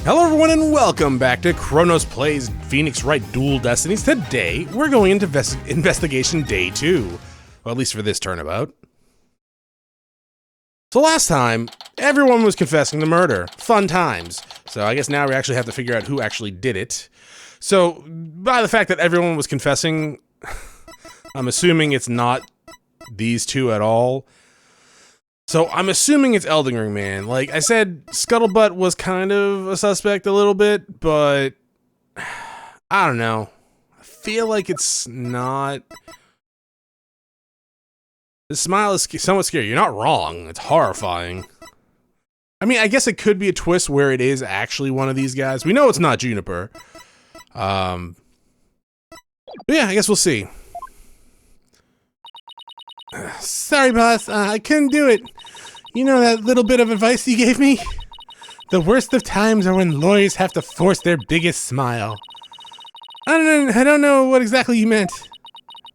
Hello everyone and welcome back to Chronos Plays Phoenix Wright Dual Destinies. Today, we're going into Investigation Day 2. Well, at least for this turnabout. So last time, everyone was confessing the murder. Fun times. So I guess now we actually have to figure out who actually did it. So, by the fact that everyone was confessing, I'm assuming it's not these two at all. So I'm assuming it's Elden Ring Man. Like I said, Scuttlebutt was kind of a suspect a little bit, but I don't know. I feel like it's not. The smile is somewhat scary. You're not wrong. It's horrifying. I mean, I guess it could be a twist where it is actually one of these guys. We know it's not Juniper. But yeah, I guess we'll see. Sorry, boss. I couldn't do it. You know that little bit of advice you gave me? The worst of times are when lawyers have to force their biggest smile. I don't know what exactly you meant,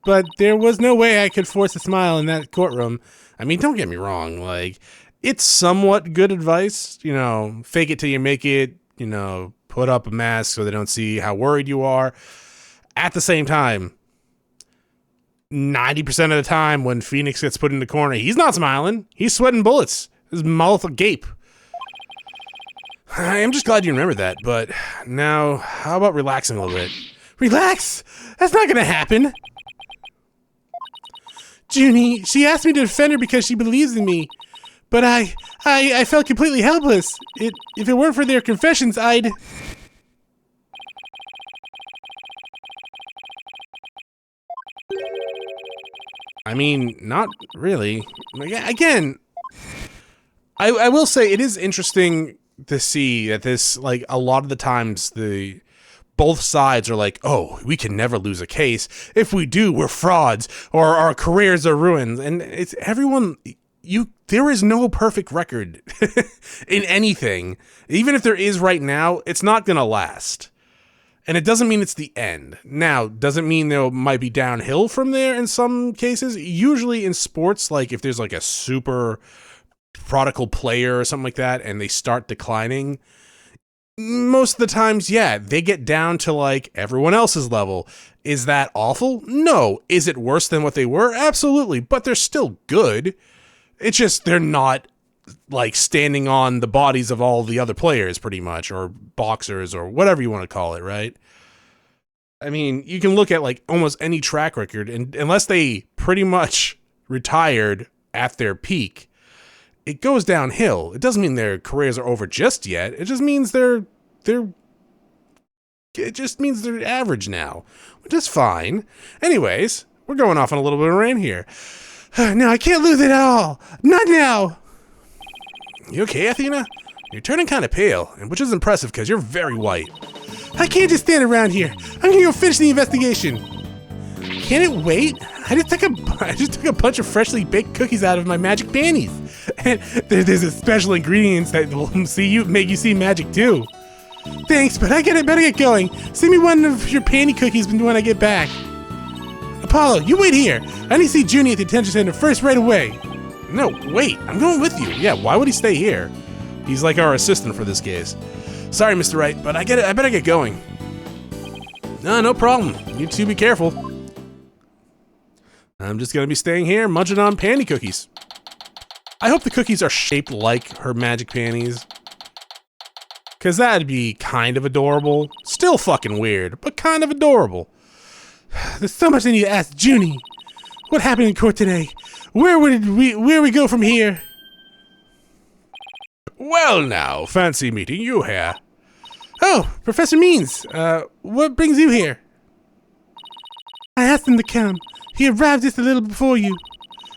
but there was no way I could force a smile in that courtroom. I mean, don't get me wrong. Like, it's somewhat good advice. You know, fake it till you make it. You know, put up a mask so they don't see how worried you are. At the same time, 90% of the time when Phoenix gets put in the corner, he's not smiling. He's sweating bullets. His mouth agape. I am just glad you remember that, but now, how about relaxing a little bit? Relax? That's not gonna happen. Junie, she asked me to defend her because she believes in me, but I felt completely helpless. If it weren't for their confessions, I'd... I mean, not really. Again, I will say it is interesting to see that this, like, a lot of the times both sides are like, oh, we can never lose a case. If we do, we're frauds, or our careers are ruined. And it's everyone, there is no perfect record in anything. Even if there is right now, it's not gonna last. And it doesn't mean it's the end. Now, doesn't mean there might be downhill from there in some cases. Usually in sports, like if there's like a super prodigal player or something like that and they start declining, most of the times, yeah, they get down to like everyone else's level. Is that awful? No. Is it worse than what they were? Absolutely. But they're still good. It's just they're not like standing on the bodies of all the other players pretty much, or boxers, or whatever you want to call it, right? I mean, you can look at like almost any track record, and unless they pretty much retired at their peak, it goes downhill. It doesn't mean their careers are over just yet. It just means they're average now, which is fine. Anyways, we're going off on a little bit of a rant here. No, I can't lose it at all. Not now. You okay, Athena? You're turning kind of pale, which is impressive because you're very white. I can't just stand around here. I'm gonna go finish the investigation. Can it wait? I just took a bunch of freshly baked cookies out of my magic panties. And there's a special ingredients that will make you see magic too. Thanks, but I better get going. Send me one of your panty cookies when I get back. Apollo, you wait here. I need to see Junie at the detention center first right away. No, wait, I'm going with you. Yeah, why would he stay here? He's like our assistant for this case. Sorry, Mr. Wright, but I better get going. No problem. You two be careful. I'm just gonna be staying here, munching on panty cookies. I hope the cookies are shaped like her magic panties, cause that'd be kind of adorable. Still fucking weird, but kind of adorable. There's so much I need to ask Junie. What happened in court today? Where we go from here? Well now, fancy meeting you here. Oh, Professor Means, what brings you here? I asked him to come. He arrived just a little before you.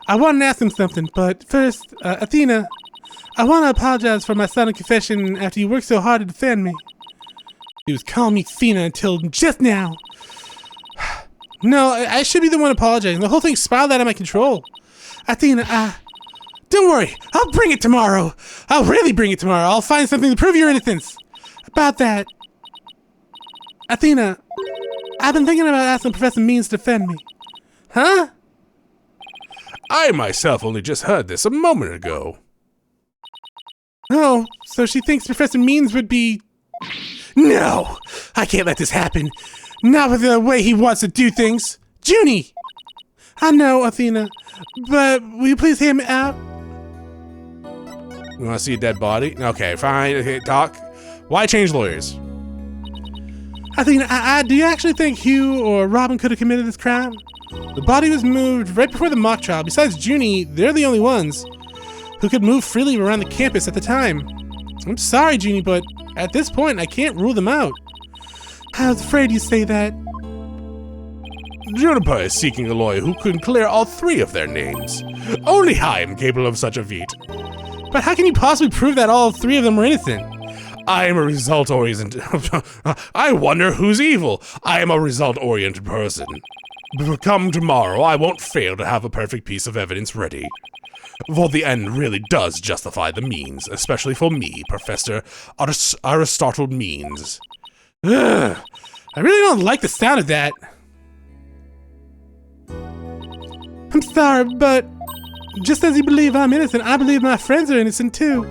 I wanted to ask him something, but first, Athena, I want to apologize for my sudden confession after you worked so hard to defend me. He was calling me Athena until just now. No, I should be the one apologizing. The whole thing spiraled out of my control. Athena, don't worry. I'll bring it tomorrow. I'll really bring it tomorrow. I'll find something to prove your innocence. About that, Athena, I've been thinking about asking Professor Means to defend me. Huh? I myself only just heard this a moment ago. Oh, so she thinks Professor Means would be No! I can't let this happen. Not with the way he wants to do things. Junie! I know, Athena, but will you please hear me out? You want to see a dead body? Okay, fine. Okay, talk. Why change lawyers? Athena, do you actually think Hugh or Robin could have committed this crime? The body was moved right before the mock trial. Besides Junie, they're the only ones who could move freely around the campus at the time. I'm sorry, Junie, but at this point, I can't rule them out. I was afraid you'd say that. Juniper is seeking a lawyer who can clear all three of their names. Only I am capable of such a feat. But how can you possibly prove that all three of them are innocent? I am a result-oriented... I wonder who's evil. I am a result-oriented person. Come tomorrow, I won't fail to have a perfect piece of evidence ready. For the end really does justify the means, especially for me, Professor Aristotle Means. Ugh, I really don't like the sound of that. I'm sorry, but just as you believe I'm innocent, I believe my friends are innocent too.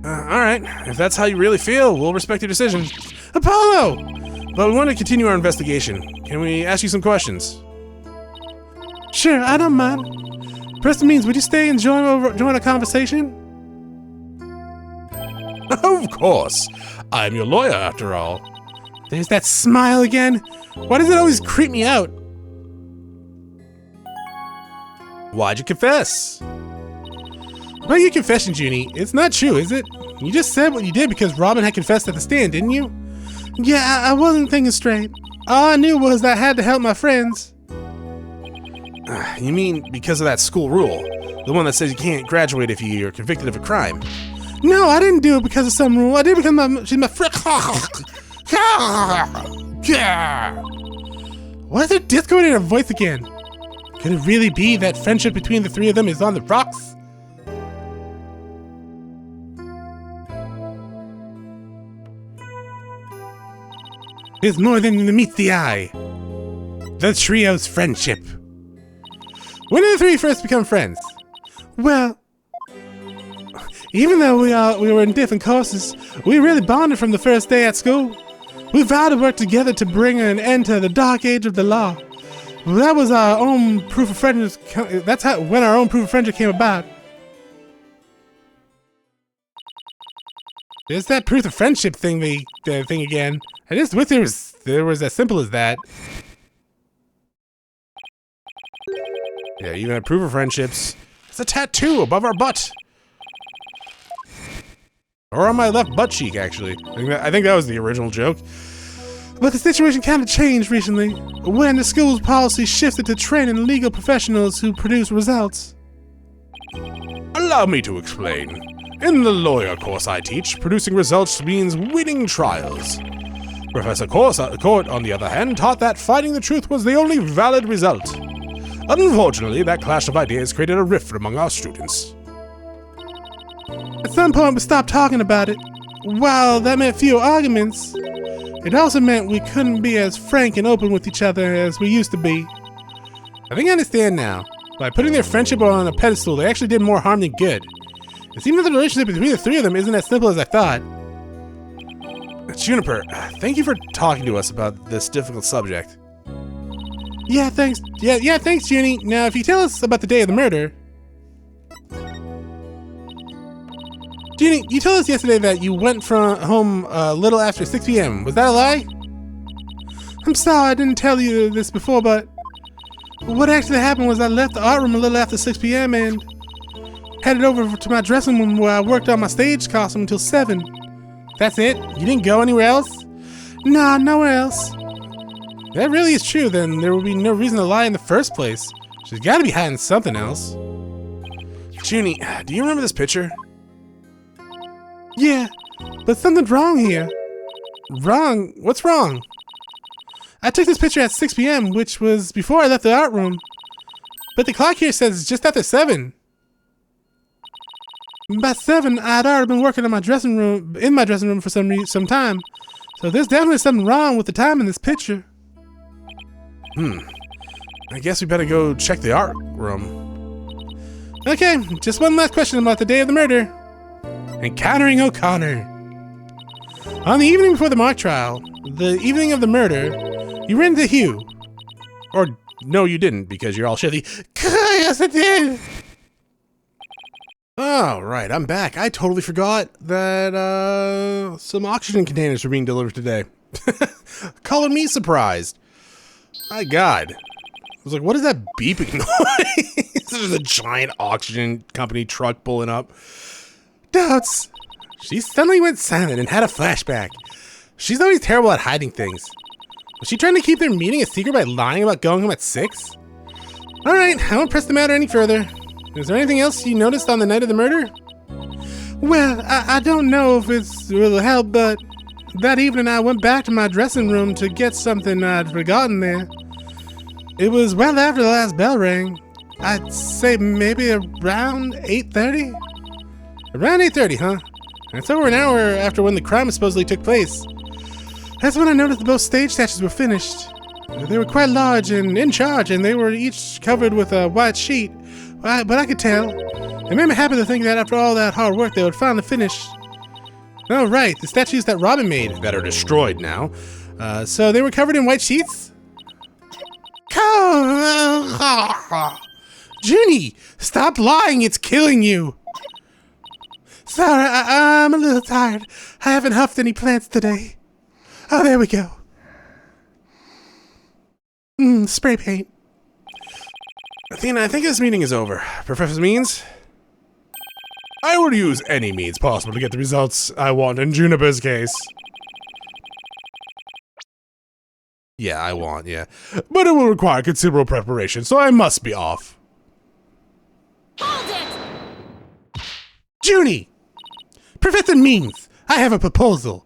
Alright, if that's how you really feel, we'll respect your decision. Apollo! But we want to continue our investigation. Can we ask you some questions? Sure, I don't mind. Preston Means, would you stay and join a conversation? Of course. I'm your lawyer, after all. There's that smile again. Why does it always creep me out? Why'd you confess? About your confession, Junie, it's not true, is it? You just said what you did because Robin had confessed at the stand, didn't you? Yeah, I wasn't thinking straight. All I knew was that I had to help my friends. You mean because of that school rule? The one that says you can't graduate if you're convicted of a crime? No, I didn't do it because of some rule. I did it because she's my friend. Why is there disco in her voice again? Could it really be that friendship between the three of them is on the rocks? It's more than meets the eye. The trio's friendship. When did the three first become friends? Well, even though we were in different courses, we really bonded from the first day at school. We vowed to work together to bring an end to the dark age of the law. That was our own proof of friendship. That's when our own proof of friendship came about. There's that proof of friendship thing again. I just wish there was as simple as that. Yeah, even a proof of friendships. It's a tattoo above our butt. Or on my left butt cheek, actually. I think that was the original joke. But the situation kind of changed recently, when the school's policy shifted to training legal professionals who produce results. Allow me to explain. In the lawyer course I teach, producing results means winning trials. Professor Court, on the other hand, taught that finding the truth was the only valid result. Unfortunately, that clash of ideas created a rift among our students. At some point, we stopped talking about it. While that meant fewer arguments, it also meant we couldn't be as frank and open with each other as we used to be. I think I understand now. By putting their friendship on a pedestal, they actually did more harm than good. It seems that the relationship between the three of them isn't as simple as I thought. Juniper, thank you for talking to us about this difficult subject. Yeah, thanks. Yeah, thanks, Junie. Now, if you tell us about the day of the murder... Junie, you told us yesterday that you went from home a little after 6 p.m. Was that a lie? I'm sorry I didn't tell you this before, but what actually happened was I left the art room a little after 6 p.m. and headed over to my dressing room where I worked on my stage costume until 7. That's it? You didn't go anywhere else? Nah, nowhere else. That really is true, then there would be no reason to lie in the first place. She's gotta be hiding something else. Junie, do you remember this picture? Yeah, but something's wrong here. Wrong? What's wrong? I took this picture at 6 p.m., which was before I left the art room. But the clock here says it's just after 7. By 7, I'd already been working in my dressing room for some time. So there's definitely something wrong with the time in this picture. I guess we better go check the art room. Okay, just one last question about the day of the murder. Encountering O'Connor. On the evening before the mock trial, the evening of the murder, you ran into Hugh. Or, no, you didn't, because you're all shitty. Yes, I did! Oh, right, I'm back. I totally forgot that, some oxygen containers were being delivered today. Color me surprised. My God. I was like, what is that beeping noise? There's a giant oxygen company truck pulling up. Doubts. She suddenly went silent and had a flashback. She's always terrible at hiding things. Was she trying to keep their meeting a secret by lying about going home at 6? Alright, I won't press the matter any further. Is there anything else you noticed on the night of the murder? Well, I don't know if it will help, but that evening I went back to my dressing room to get something I'd forgotten there. It was well after the last bell rang. I'd say maybe around 8:30? Around 8:30, huh? That's over an hour after when the crime supposedly took place. That's when I noticed that both stage statues were finished. They were quite large and in charge, and they were each covered with a white sheet. But I could tell. It made me happy to think that after all that hard work, they would finally finish. Oh, right, the statues that Robin made that are destroyed now. So they were covered in white sheets? Junie, stop lying, it's killing you. Sorry, I'm a little tired. I haven't huffed any plants today. Oh, there we go. Spray paint. Athena, I think this meeting is over. Professor Means? I would use any means possible to get the results I want in Juniper's case. Yeah, I want, yeah. But it will require considerable preparation, so I must be off. Hold it! Junie! Professor Means, I have a proposal.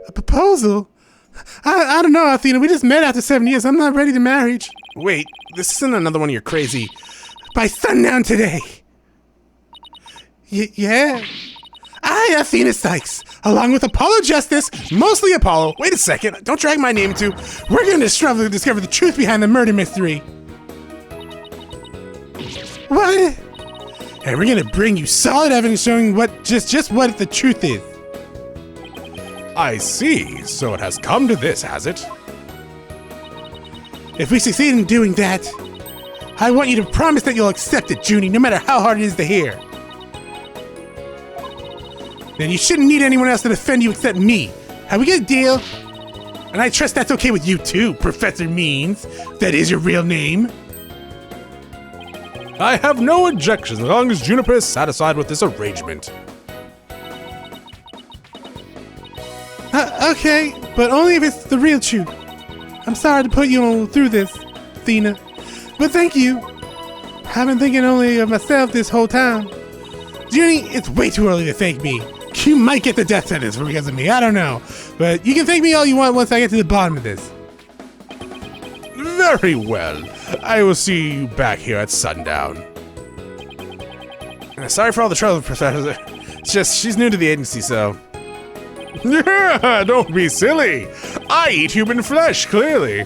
A proposal? I don't know, Athena. We just met after 7 years. I'm not ready to marriage. Wait, this isn't another one of your crazy... By sundown today. Yeah? I, Athena Cykes, along with Apollo Justice, mostly Apollo. Wait a second, don't drag my name into. We're going to struggle to discover the truth behind the murder mystery. What? And we're going to bring you solid evidence showing what just what the truth is. I see. So it has come to this, has it? If we succeed in doing that, I want you to promise that you'll accept it, Junie, no matter how hard it is to hear. Then you shouldn't need anyone else to defend you except me. Have we got a deal? And I trust that's okay with you too, Professor Means. That is your real name. I have no objections as long as Juniper is satisfied with this arrangement. Okay, but only if it's the real truth. I'm sorry to put you through this, Athena, but thank you. I've been thinking only of myself this whole time. Junie, it's way too early to thank me. You might get the death sentence because of me, I don't know. But you can thank me all you want once I get to the bottom of this. Very well. I will see you back here at sundown. Sorry for all the trouble, Professor. It's just, she's new to the agency, so... Yeah, don't be silly. I eat human flesh, clearly.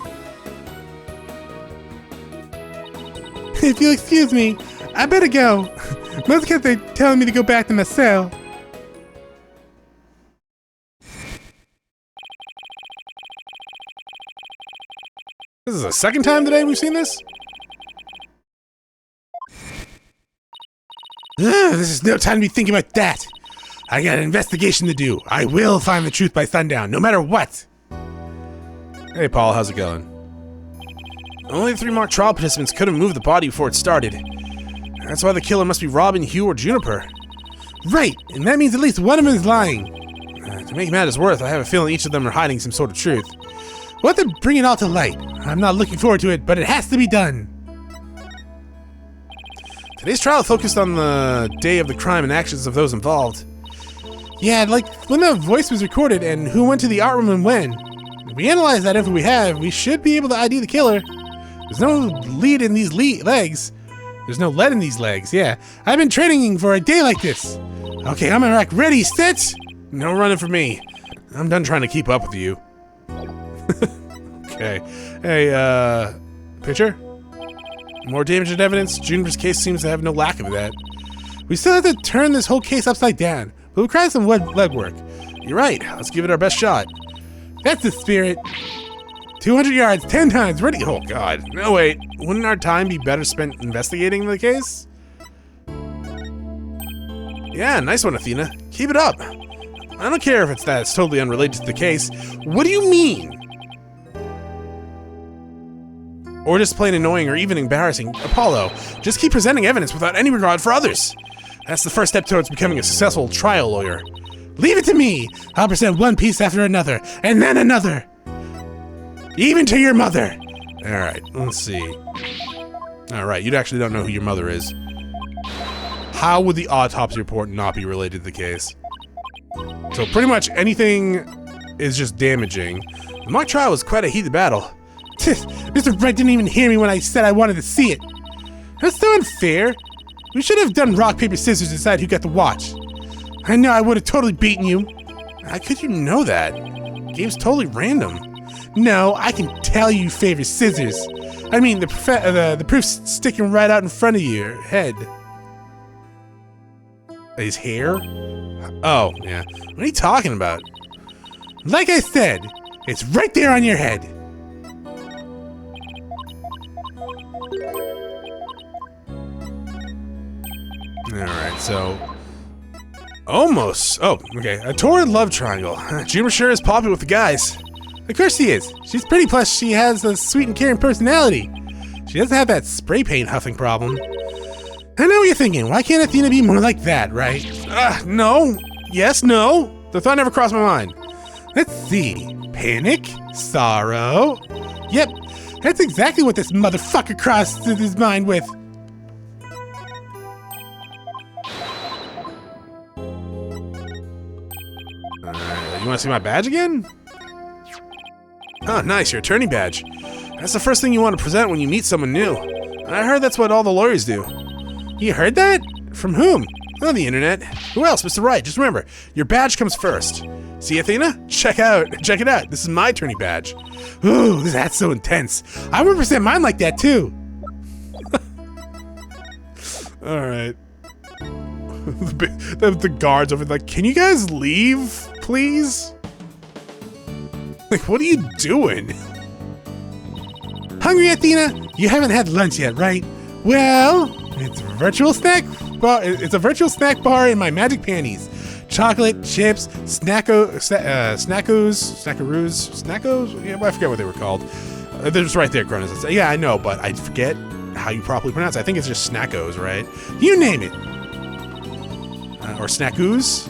If you'll excuse me, I better go. Most kids are telling me to go back to my cell. This is the second time today we've seen this? This is no time to be thinking about that. I got an investigation to do. I will find the truth by sundown, no matter what. Hey, Paul, how's it going? Only 3 mock trial participants could have moved the body before it started. That's why the killer must be Robin, Hugh, or Juniper. Right, and that means at least one of them is lying. To make matters worse, I have a feeling each of them are hiding some sort of truth. We'll have to bring it all to light. I'm not looking forward to it, but it has to be done. Today's trial focused on the day of the crime and actions of those involved. Yeah, like when the voice was recorded and who went to the art room and when. If we analyze that info we have, we should be able to ID the killer. There's no lead in these legs. There's no lead in these legs, yeah. I've been training for a day like this. Okay, I'm erect. Ready, set! No running for me. I'm done trying to keep up with you. Okay. Hey, picture? More damage and evidence. Juniper's case seems to have no lack of that. We still have to turn this whole case upside down. but it requires some legwork. You're right. Let's give it our best shot. That's the spirit. 200 yards, 10 times, ready. Oh, God. No, wait. Wouldn't our time be better spent investigating the case? Yeah, nice one, Athena. Keep it up. I don't care if it's that it's totally unrelated to the case. What do you mean? Or just plain annoying or even embarrassing. Apollo, just keep presenting evidence without any regard for others. That's the first step towards becoming a successful trial lawyer. Leave it to me. I'll present one piece after another, and then another. Even to your mother. All right, let's see. All right, you actually don't know who your mother is. How would the autopsy report not be related to the case? So pretty much anything is just damaging. The mock trial was quite a heated battle. Mr. Wright didn't even hear me when I said I wanted to see it. That's so unfair. We should have done rock, paper, scissors to decide who got the watch. I know I would have totally beaten you. How could you know that? Game's totally random. No, I can tell you favor scissors. I mean, the proof's sticking right out in front of your head. His hair? Oh, yeah. What are you talking about? Like I said, it's right there on your head. Alright, so... Almost. Oh, okay. A torrid love triangle. Juniper sure is popular with the guys. Of course she is. She's pretty, plus she has a sweet and caring personality. She doesn't have that spray paint huffing problem. I know what you're thinking. Why can't Athena be more like that, right? No. Yes, no. The thought never crossed my mind. Let's see. Panic? Sorrow? Yep. That's exactly what this motherfucker crossed his mind with. You want to see my badge again? Oh, nice, your attorney badge. That's the first thing you want to present when you meet someone new. I heard that's what all the lawyers do. You heard that? From whom? On the internet. Who else, Mr. Wright? Just remember, your badge comes first. See, Athena? Check it out. This is my attorney badge. Ooh, that's so intense. I would present mine like that too. All right. the guards over like, can you guys leave, please? Like, what are you doing? Hungry, Athena? You haven't had lunch yet, right? Well, it's a virtual snack bar. It's a virtual snack bar in my magic panties. Chocolate, chips, snackaroos. Yeah, well, I forget what they were called. They're just right there, Chronos. Yeah, I know, but I forget how you properly pronounce it. I think it's just snackos, right? You name it. Or snackoos?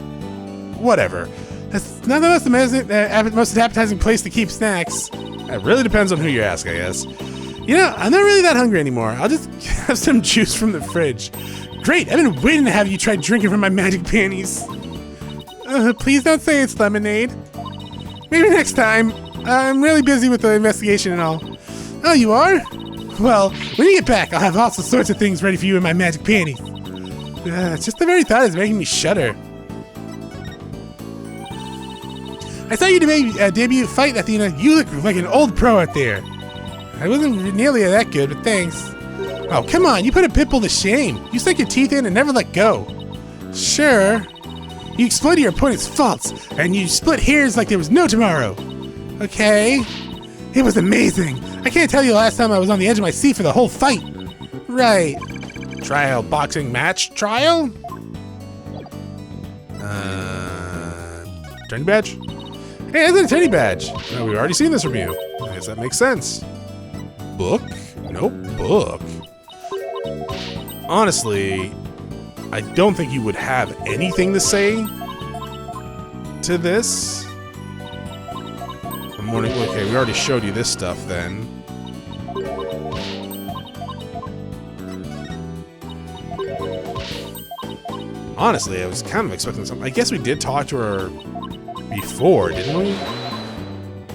Whatever. That's not the most appetizing place to keep snacks. It really depends on who you ask, I guess. You know, I'm not really that hungry anymore. I'll just have some juice from the fridge. Great, I've been waiting to have you try drinking from my magic panties. Please don't say it's lemonade. Maybe next time. I'm really busy with the investigation and all. Oh, you are? Well, when you get back, I'll have all sorts of things ready for you in my magic panties. Just the very thought is making me shudder. I saw you debut fight, Athena. You look like an old pro out there. I wasn't nearly that good, but thanks. Oh, come on, you put a pitbull to shame. You sunk your teeth in and never let go. Sure. You exploited your opponent's faults, and you split hairs like there was no tomorrow. Okay. It was amazing. I can't tell you the last time I was on the edge of my seat for the whole fight. Right. Trial boxing match trial? Attorney badge? Hey, that's an attorney badge. Oh, we've already seen this from you. I guess that makes sense. Book? Nope, book. Honestly, I don't think you would have anything to say to this. I'm wondering, okay, we already showed you this stuff then. Honestly, I was kind of expecting something. I guess we did talk to her before, didn't we?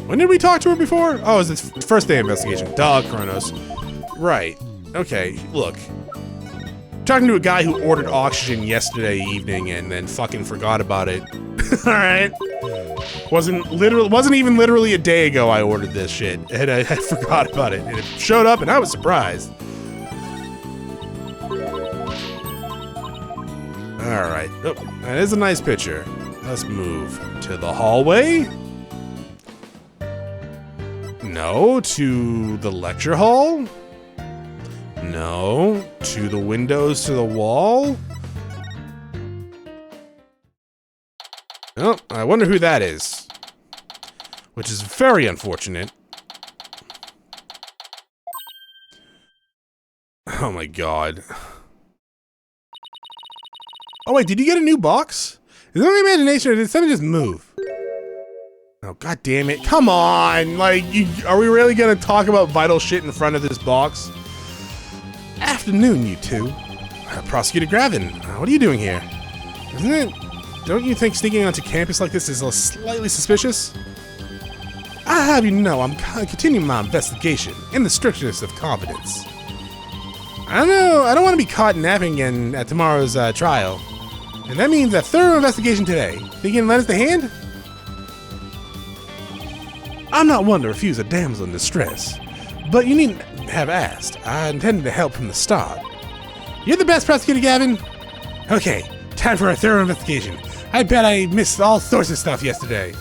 When did we talk to her before? Oh, it was the first day of investigation. Duh, Chronos. Right. Okay, look. Talking to a guy who ordered oxygen yesterday evening and then fucking forgot about it. Alright. Wasn't even literally a day ago I ordered this shit. And I forgot about it. And it showed up and I was surprised. Alright. Oh, that is a nice picture. Let's move to the hallway. No. To the lecture hall. No. To the windows to the wall. Oh, I wonder who that is. Which is very unfortunate. Oh my god. Oh wait, did you get a new box? Is it my imagination or did something just move? Oh god damn it. Come on! Like, are we really gonna talk about vital shit in front of this box? Afternoon, you two. Prosecutor Gravin, what are you doing here? Don't you think sneaking onto campus like this is slightly suspicious? I have you know I'm continuing my investigation in the strictest of confidence. I don't want to be caught napping again at tomorrow's trial. And that means a thorough investigation today. Think you can lend us a hand? I'm not one to refuse a damsel in distress, but you needn't have asked. I intended to help from the start. You're the best, Prosecutor Gavin. Okay, time for a thorough investigation. I bet I missed all sorts of stuff yesterday.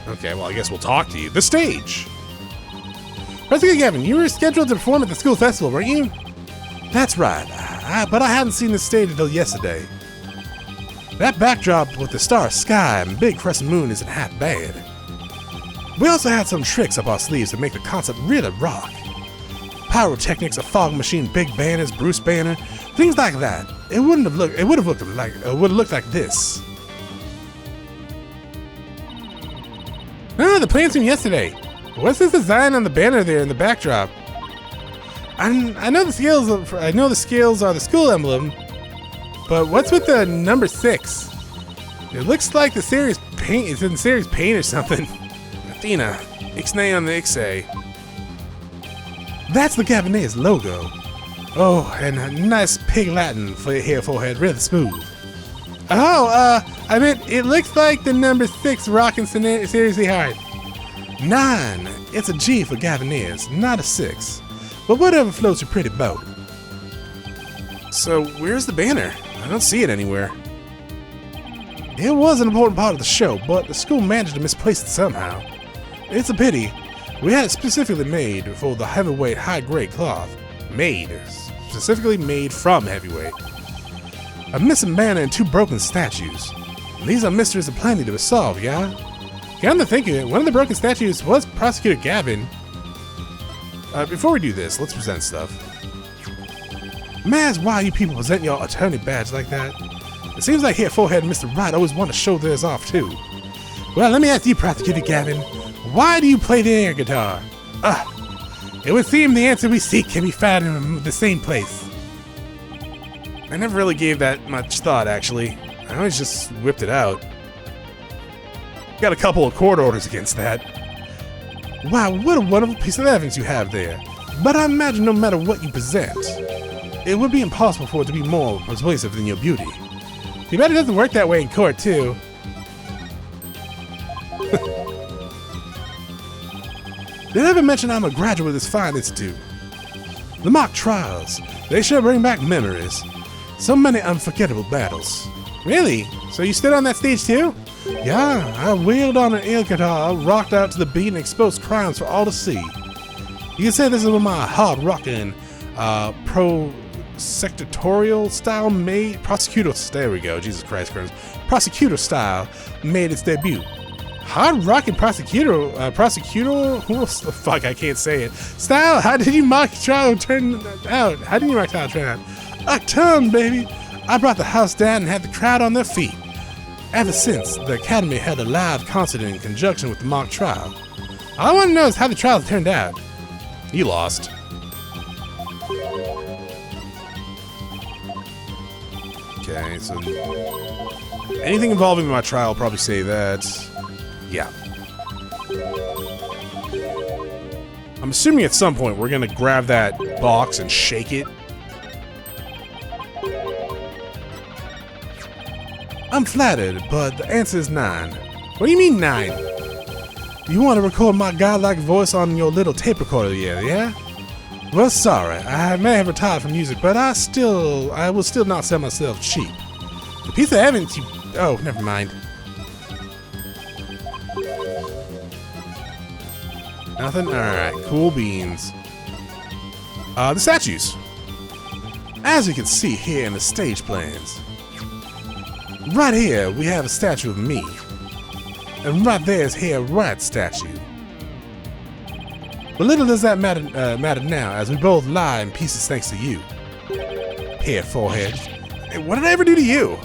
Okay, well I guess we'll talk to you. The stage! Prosecutor Gavin, you were scheduled to perform at the school festival, weren't you? That's right, but I hadn't seen the stage until yesterday. That backdrop with the star sky and big crescent moon isn't half bad. We also had some tricks up our sleeves to make the concept really rock. Pyrotechnics, a fog machine, big banners, Bruce Banner, things like that. It would have looked like this. Oh, the plans from yesterday. What's this design on the banner there in the backdrop? I know the scales. I know the scales are the school emblem, but what's with the number 6? It looks like the series paint. It's in series paint or something. Athena, ixnay on the ixe. That's the Gavina's logo. Oh, and a nice pig Latin for your hair forehead, really smooth. Oh, I meant it looks like the number 6 rocking seriously hard. 9. It's a G for Gaviniers, not a 6. But whatever floats your pretty boat. So, where's the banner? I don't see it anywhere. It was an important part of the show, but the school managed to misplace it somehow. It's a pity. We had it specifically made for the heavyweight high-grade cloth. Specifically made from heavyweight. A missing banner and 2 broken statues. These are mysteries aplenty to be solved, yeah? Come to think of it, one of the broken statues was Prosecutor Gavin. Before we do this, let's present stuff. May I ask why you people present your attorney badge like that? It seems like here Forehead and Mr. Wright always want to show theirs off too. Well, let me ask you, Prosecutor Gavin, why do you play the air guitar? It would seem the answer we seek can be found in the same place. I never really gave that much thought, actually. I always just whipped it out. Got a couple of court orders against that. Wow, what a wonderful piece of evidence you have there. But I imagine no matter what you present, it would be impossible for it to be more persuasive than your beauty. Too bad it doesn't work that way in court, too. Did I ever mention I'm a graduate of this fine institute? The mock trials, they sure bring back memories. So many unforgettable battles. Really? So you stood on that stage too? Yeah, I wheeled on an air guitar, rocked out to the beat, and exposed crimes for all to see. You can say this is when my hard-rocking, pro-sectorial style there we go, Jesus Christ, prosecutor style made its debut. Hard-rocking prosecutor, fuck, I can't say it. Style, how did you mock trial turn out? How did you mock trial turn out? A ton, baby. I brought the house down and had the crowd on their feet. Ever since, the Academy held a live concert in conjunction with the mock trial. All I want to know is how the trial turned out. You lost. Okay, so anything involving my trial, I'll probably say that. Yeah. I'm assuming at some point we're gonna grab that box and shake it. I'm flattered, but the answer is 9. What do you mean 9? You want to record my godlike voice on your little tape recorder, yeah? Well, sorry, I may have retired from music, but I will still not sell myself cheap. The piece of evidence you... Oh, never mind. Nothing? Alright, cool beans. The statues. As you can see here in the stage plans. Right here, we have a statue of me. And right there is here a Wright statue. But little does that matter now, as we both lie in pieces thanks to you. Here, forehead. Hey, what did I ever do to you?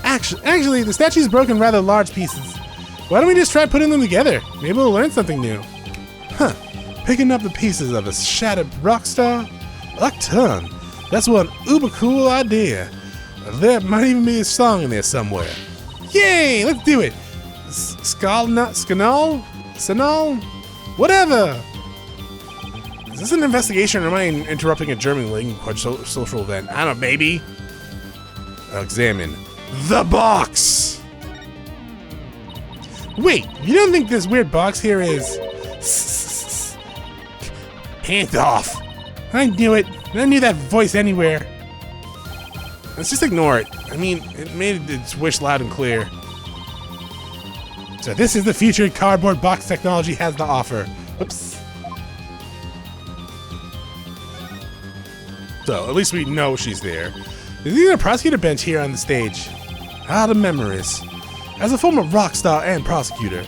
Actually, the statue's broken rather large pieces. Why don't we just try putting them together? Maybe we'll learn something new. Huh. Picking up the pieces of a shattered rock star? A ton. That's one uber cool idea. There might even be a song in there somewhere. Yay! Let's do it! Skanal? Whatever! Is this an investigation or am I interrupting a German language social event? I don't know, maybe. Examine the box! Wait, you don't think this weird box here is... Hands off! I knew it. I knew that voice anywhere. Let's just ignore it. I mean, it made its wish loud and clear. So this is the future cardboard box technology has to offer. Oops. So, at least we know she's there. There's even a prosecutor bench here on the stage. Ah, the memories. As a former rock star and prosecutor,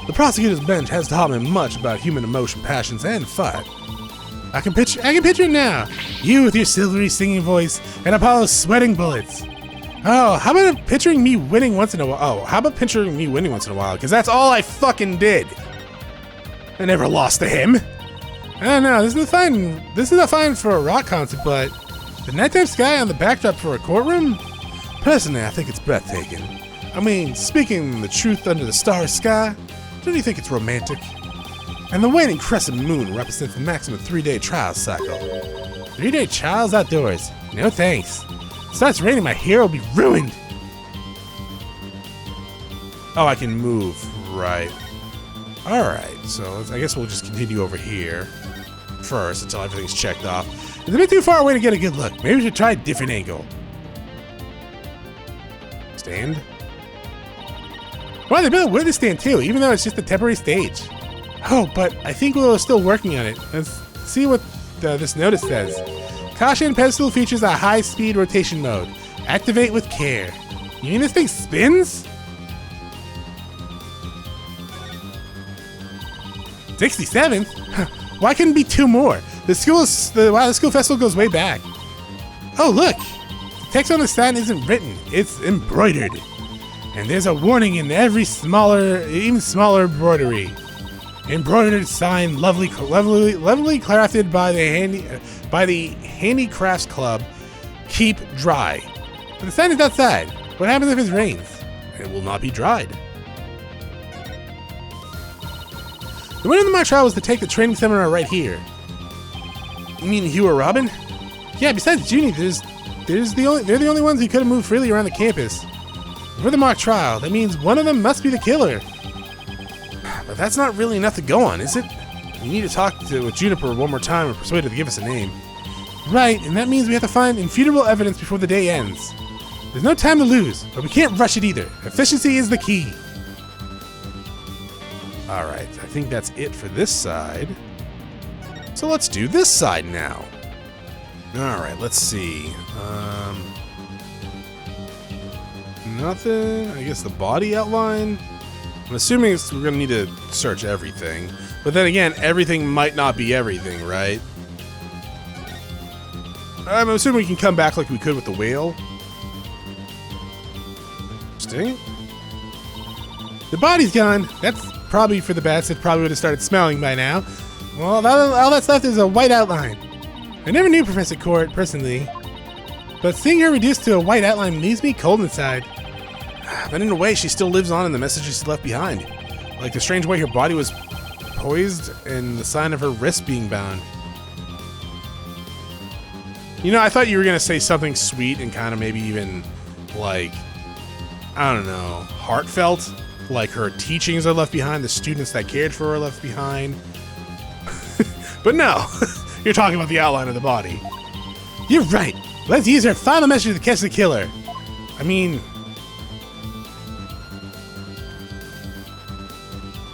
the prosecutor's bench has taught me much about human emotion, passions, and fight. I can picture it now. You with your silvery singing voice and Apollo sweating bullets. Oh, how about picturing me winning once in a while? Oh, how about picturing me winning once in a while? Because that's all I fucking did. I never lost to him. I don't know. This is a fine for a rock concert, but the nighttime sky on the backdrop for a courtroom? Personally, I think it's breathtaking. I mean, speaking the truth under the starry sky, don't you think it's romantic? And the waning crescent moon represents the maximum 3-day trial cycle. 3-day trials outdoors? No thanks. If it starts raining, my hair will be ruined. Oh, I can move. Right. Alright, so I guess we'll just continue over here first until everything's checked off. It's a bit too far away to get a good look. Maybe we should try a different angle. Stand? Well, they built a witness stand too, even though it's just a temporary stage. Oh, but I think we're still working on it. Let's see what this notice says. Caution, pedestal features a high-speed rotation mode. Activate with care. You mean this thing spins? 67th? Why couldn't it be 2 more? The school festival goes way back. Oh, look! The text on the sign isn't written. It's embroidered. And there's a warning in every even smaller embroidery. Embroidered sign, lovely crafted by the Handicrafts Club. Keep dry. But the sign is outside. What happens if it rains? It will not be dried. The winner of my trial was to take the training seminar right here. You mean Hugh or Robin? Yeah. Besides Junie, they're the only ones who could have moved freely around the campus. For the mock trial, that means one of them must be the killer. But that's not really enough to go on, is it? We need to talk with Juniper one more time and persuade her to give us a name. Right, and that means we have to find infutable evidence before the day ends. There's no time to lose, but we can't rush it either. Efficiency is the key. Alright, I think that's it for this side. So let's do this side now. Alright, let's see. Nothing. I guess the body outline. I'm assuming we're going to need to search everything. But then again, everything might not be everything, right? I'm assuming we can come back like we could with the whale. Interesting. The body's gone. That's probably for the best. It probably would have started smelling by now. Well, all that's left is a white outline. I never knew Professor Court personally, but seeing her reduced to a white outline leaves me cold inside. But in a way, she still lives on in the messages she left behind. Like the strange way her body was poised and the sign of her wrist being bound. You know, I thought you were going to say something sweet and kind of maybe even, like, I don't know, heartfelt. Like her teachings are left behind, the students that cared for her are left behind. But But no, you're talking about the outline of the body. You're right. Let's use our final measure to catch the killer. I mean,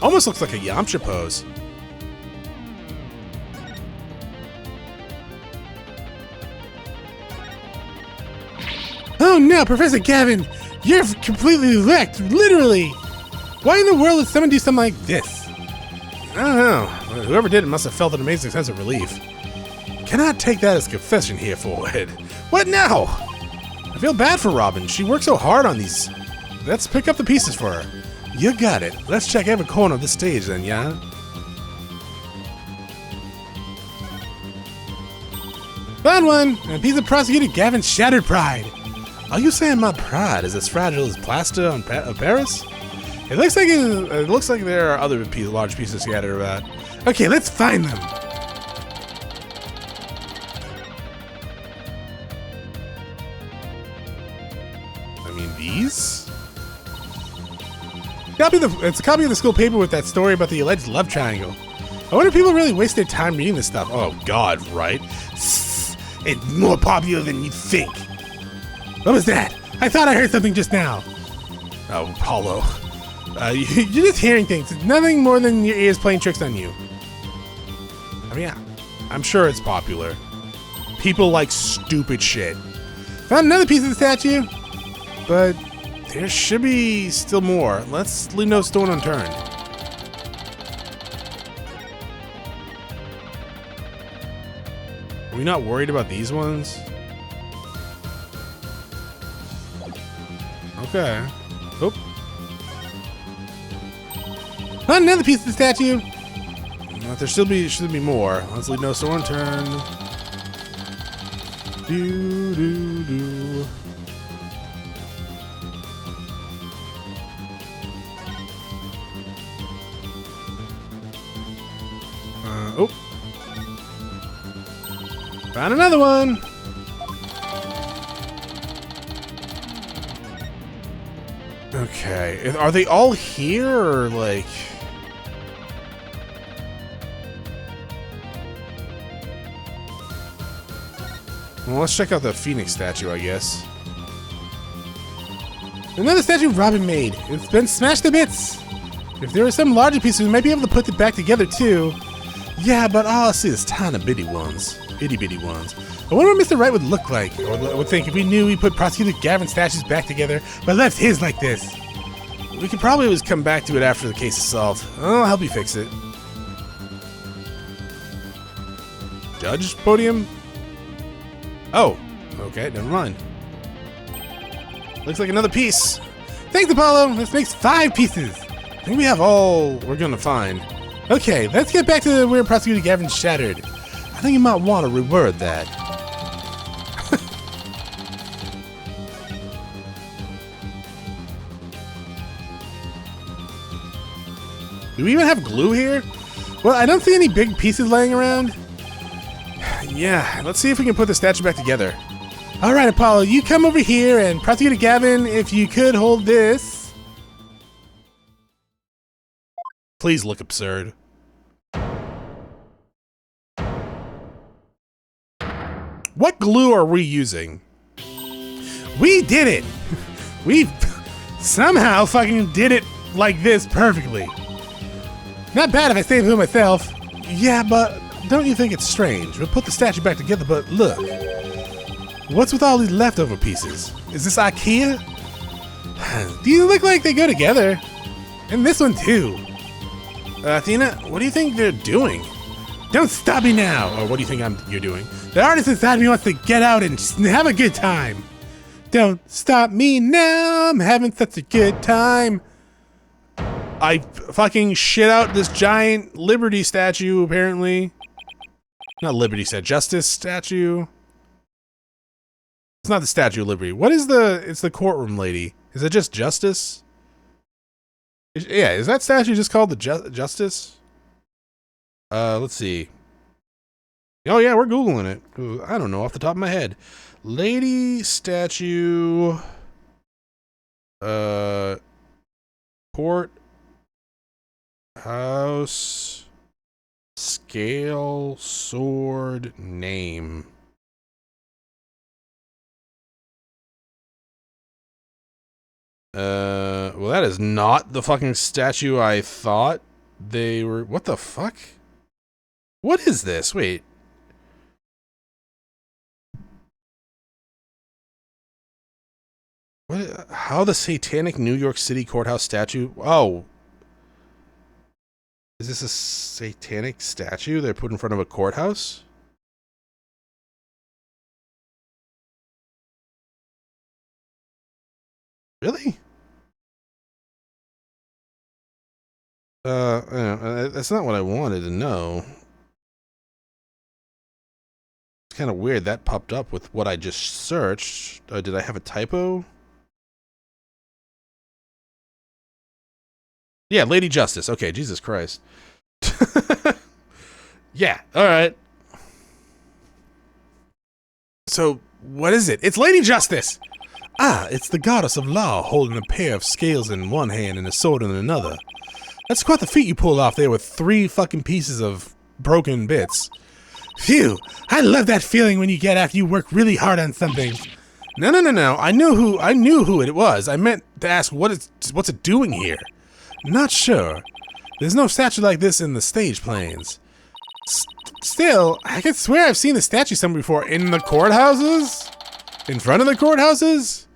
almost looks like a Yamcha pose. Oh no, Professor Gavin, you're completely wrecked, literally. Why in the world would someone do something like this? I don't know. Whoever did it must have felt an amazing sense of relief. Cannot take that as confession here forward. What now? I feel bad for Robin. She worked so hard on these. Let's pick up the pieces for her. You got it. Let's check every corner of the stage then, yeah? Found one! A piece of Prosecutor Gavin's shattered pride. Are you saying my pride is as fragile as plaster on Paris? It looks like there are other large pieces scattered about. Okay, let's find them. I mean, these? It's a copy of the school paper with that story about the alleged love triangle. I wonder if people really waste their time reading this stuff. Oh God, right? It's more popular than you think. What was that? I thought I heard something just now. Oh, Apollo. You're just hearing things. It's nothing more than your ears playing tricks on you. I mean, yeah, I'm sure it's popular. People like stupid shit. Found another piece of the statue, but there should be still more. Let's leave no stone unturned. Are we not worried about these ones? Okay. Oop. Found another piece of the statue. But there should be more. Let's leave no stone unturned. Do do do. Oh. Found another one. Okay. Are they all here or like? Well, let's check out the Phoenix statue, I guess. Another statue Robin made. It's been smashed to bits. If there are some larger pieces, we might be able to put it back together too. Yeah, but all I see is tiny bitty ones. Itty bitty ones. I wonder what Mr. Wright would look like, or would think if we knew we put Prosecutor Gavin's statues back together, but left his like this. We could probably always come back to it after the case is solved. I'll help you fix it. Judge podium? Oh, okay, never mind. Looks like another piece. Thanks, Apollo. This makes 5 pieces. I think we have all we're gonna find. Okay, let's get back to where Prosecutor Gavin shattered. I think you might want to reword that. Do we even have glue here? Well, I don't see any big pieces laying around. Yeah, let's see if we can put the statue back together. All right, Apollo, you come over here, and Prosecutor Gavin, if you could hold this. Please look absurd. What glue are we using? We did it! We somehow fucking did it like this perfectly. Not bad if I say so myself. Yeah, but don't you think it's strange? We'll put the statue back together, but look. What's with all these leftover pieces? Is this IKEA? These look like they go together. And this one too. Athena, what do you think they're doing? Don't stop me now! Or what do you think you're doing? The artist inside me wants to get out and just have a good time. Don't stop me now, I'm having such a good time. I fucking shit out this giant Liberty statue, apparently. Not Liberty statue, Justice statue. It's not the Statue of Liberty. What is it's the courtroom lady. Is it just Justice? Yeah, is that statue just called the Justice? Let's see. Oh yeah, we're Googling it. Ooh, I don't know off the top of my head. Lady statue. Court house Scale sword name. Well, that is not the fucking statue I thought they were. What the fuck? What is this? Wait. What? How the satanic New York City courthouse statue? Oh. Is this a satanic statue they put in front of a courthouse? Really? That's not what I wanted to know. It's kind of weird that popped up with what I just searched. Did I have a typo? Yeah, Lady Justice. Okay, Jesus Christ. Yeah, alright. So, what is it? It's Lady Justice! Ah, it's the goddess of law holding a pair of scales in one hand and a sword in another. That's quite the feat you pulled off there with 3 fucking pieces of broken bits. Phew, I love that feeling when you get after you work really hard on something. No. I knew who it was. I meant to ask what's it doing here? Not sure. There's no statue like this in the stage planes. Still, I could swear I've seen the statue somewhere before. In the courthouses? In front of the courthouses?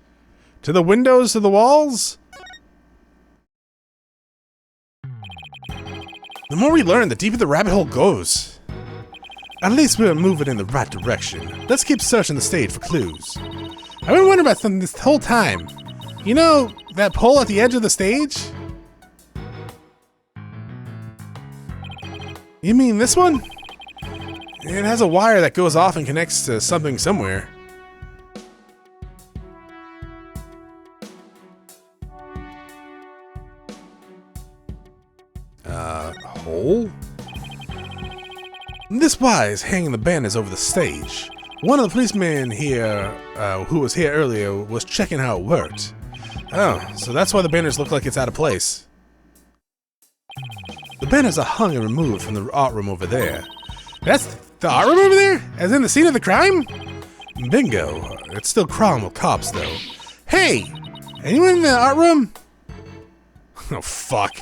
To the windows, to the walls? The more we learn, the deeper the rabbit hole goes. At least we're moving in the right direction. Let's keep searching the stage for clues. I've been wondering about something this whole time. You know, that pole at the edge of the stage? You mean this one? It has a wire that goes off and connects to something somewhere. Hole? This wire is hanging the banners over the stage. One of the policemen here, who was here earlier, was checking how it worked. Oh, so that's why the banners look like it's out of place. The banners are hung and removed from the art room over there. That's the art room over there? As in the scene of the crime? Bingo. It's still crawling with cops, though. Hey! Anyone in the art room? Oh, fuck.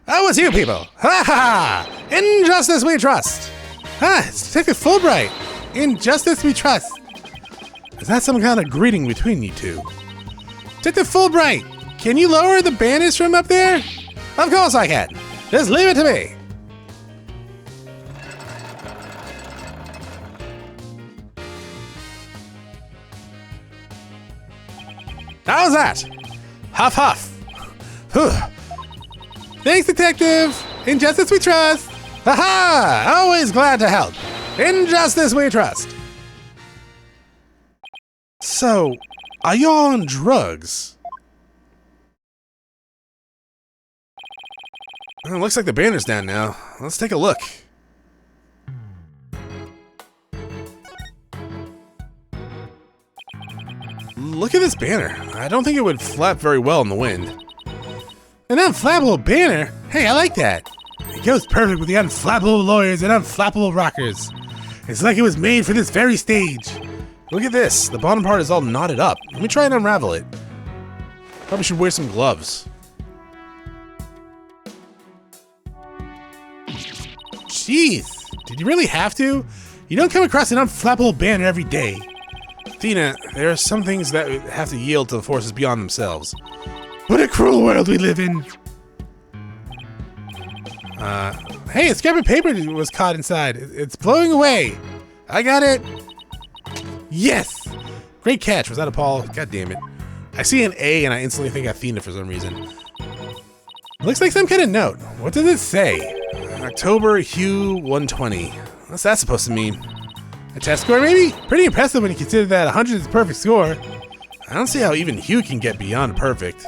Oh, it's you people! Ha ha! In justice we trust! Ah, it's Detective Fulbright! In justice we trust! Is that some kind of greeting between you two? Detective Fulbright! Can you lower the banners from up there? Of course I can! Just leave it to me! How's that? Huff huff! Whew. Thanks, Detective! In justice we trust! Ha-ha! Always glad to help! In justice we trust! So, are you all on drugs? Well, it looks like the banner's down now. Let's take a look. Look at this banner. I don't think it would flap very well in the wind. An unflappable banner? Hey, I like that. It goes perfect with the unflappable lawyers and unflappable rockers. It's like it was made for this very stage. Look at this. The bottom part is all knotted up. Let me try and unravel it. Probably should wear some gloves. Jeez. Did you really have to? You don't come across an unflappable banner every day. Athena, there are some things that have to yield to the forces beyond themselves. What a cruel world we live in! Hey, a scrap of paper was caught inside. It's blowing away. I got it. Yes! Great catch. Was that a Paul? God damn it. I see an A and I instantly think Athena for some reason. Looks like some kind of note. What does it say? October Hue 120. What's that supposed to mean? A test score, maybe? Pretty impressive when you consider that 100 is a perfect score. I don't see how even Hugh can get beyond perfect.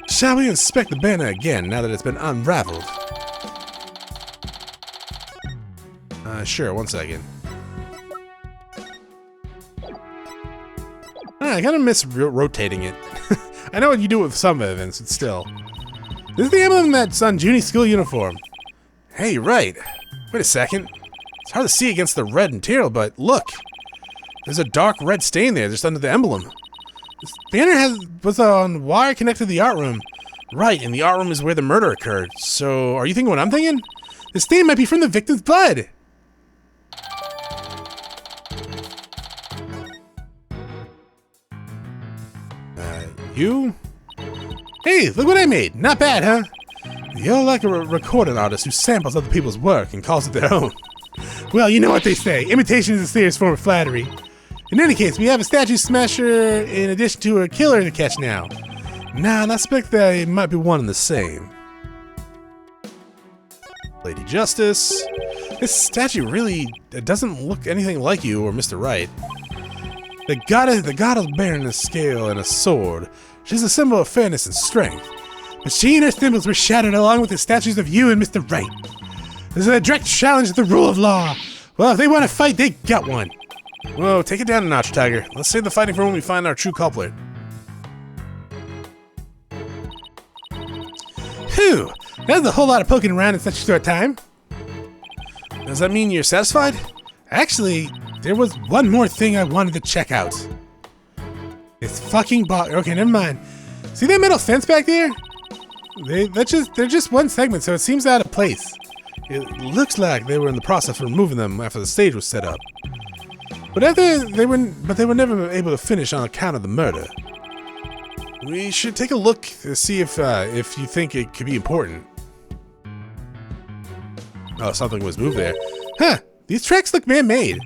Shall we inspect the banner again now that it's been unraveled? Sure, 1 second. I kind of miss rotating it. I know what you do with some evidence, but still. This is the emblem that's on Junie's school uniform. Hey, right. Wait a second. It's hard to see against the red material, but look. There's a dark red stain there just under the emblem. This banner was on wire connected to the art room. Right, and the art room is where the murder occurred. So, are you thinking what I'm thinking? The stain might be from the victim's blood. You? Hey, look what I made. Not bad, huh? You're like a recording artist who samples other people's work and calls it their own. Well, you know what they say. Imitation is a serious form of flattery. In any case, we have a statue smasher in addition to a killer to catch now. Nah, and I suspect that it might be one and the same. Lady Justice. This statue really doesn't look anything like you or Mr. Wright. The goddess bearing a scale and a sword. She's a symbol of fairness and strength. But she and her symbols were shattered along with the statues of you and Mr. Wright. This is a direct challenge to the rule of law. Well, if they want to fight, they got one. Whoa, take it down a notch, Tiger. Let's save the fighting for when we find our true culprit. Phew, that was a whole lot of poking around in such a short time. Does that mean you're satisfied? Actually, there was one more thing I wanted to check out. This fucking box. Okay, never mind. See that metal fence back there? They're just one segment, so it seems out of place. It looks like they were in the process of removing them after the stage was set up. But they were never able to finish on account of the murder. We should take a look to see if you think it could be important. Oh, something was moved there. Huh, these tracks look man-made.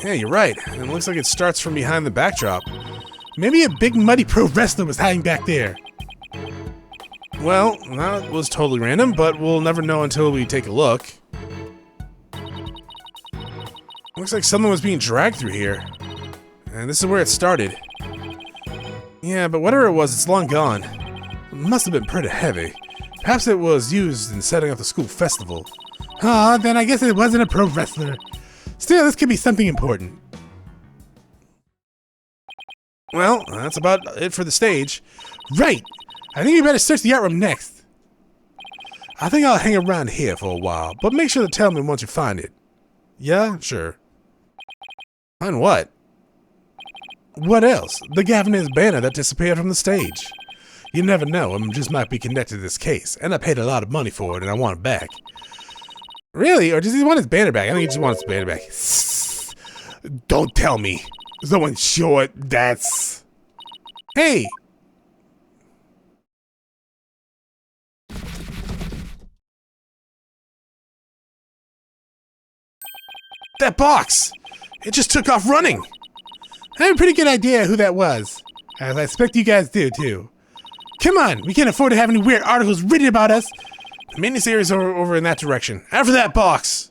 Yeah, you're right. And it looks like it starts from behind the backdrop. Maybe a big muddy pro wrestler was hiding back there. Well, that was totally random, but we'll never know until we take a look. Looks like someone was being dragged through here. And this is where it started. Yeah, but whatever it was, it's long gone. It must have been pretty heavy. Perhaps it was used in setting up the school festival. Ah, then I guess it wasn't a pro wrestler. Still, this could be something important. Well, that's about it for the stage. Right! I think you better search the art room next. I think I'll hang around here for a while, but make sure to tell me once you find it. Yeah, sure. Find what? What else? The Gavin's banner that disappeared from the stage. You never know, it just might be connected to this case, and I paid a lot of money for it and I want it back. Really? Or does he want his banner back? I think he just wants his banner back. Don't tell me. Someone short, that's... Hey! That box! It just took off running! I have a pretty good idea who that was. As I expect you guys do, too. Come on, we can't afford to have any weird articles written about us. The miniseries are over in that direction. After that box!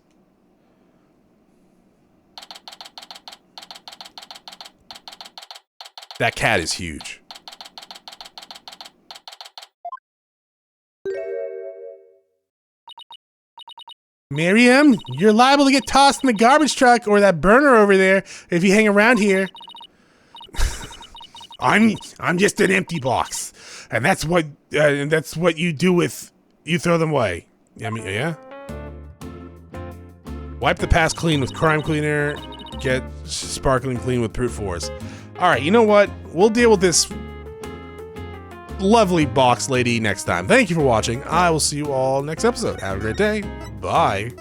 That cat is huge. Miriam, you're liable to get tossed in the garbage truck or that burner over there if you hang around here. I'm just an empty box, and that's what you do with you throw them away. I mean, yeah. Wipe the past clean with crime cleaner. Get sparkling clean with brute force. All right, you know what? We'll deal with this lovely box lady next time. Thank you for watching. I will see you all next episode. Have a great day. Bye.